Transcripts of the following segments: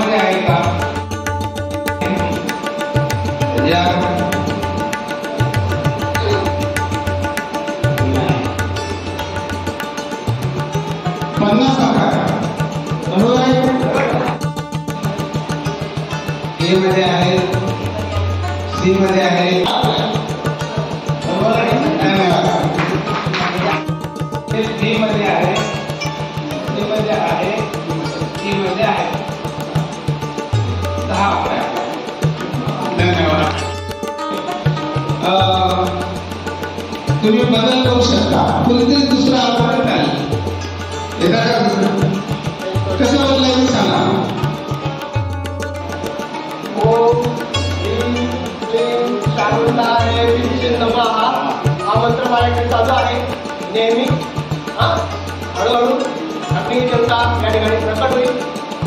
मध्ये आहे का? या 50 बरोबर आहे. ए मध्ये आहे, सी मध्ये आहे, बरोबर आहे. डी मध्ये आहे, सी मध्ये आहे, सी मध्ये आहे. 10 आकडे. धन्यवाद. तुम्ही बदल करू शकता, कोणीतरी दुसरा आकडा नाही कसं बदलायचं सांगा. हा मंत्र माझ्याकडे चालू आहे नेहमी. हळूहळू आपली देवता या ठिकाणी प्रकट होईल.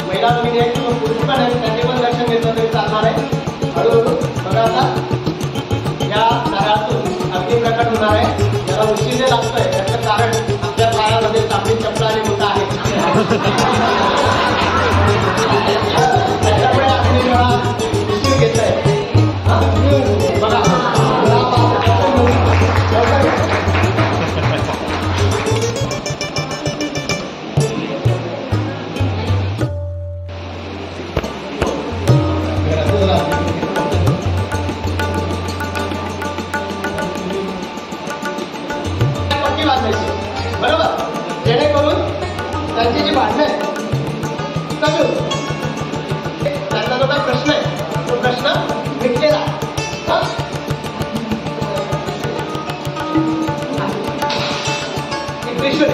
महिला भगिनी आहेत किंवा पुरुष पण आहेत, त्यांनी पण दर्शन घेतलं तरी चालणार आहे. हळूहळू बघा आता या नारळातून अग्नी प्रकट होणार आहे. ज्याला उशिरे लागतोय त्याचं कारण आपल्या पायामध्ये चांगली चपला आणि मोठा आहे. त्याच्यामुळे अग्नी जेव्हा उशीर घेतोय बघा बरोबर, जेणेकरून त्यांची जी भांडणं आहे कमी होईल. त्यांचा जो काही प्रश्न आहे तो प्रश्न मिटलेला. त्रिशूल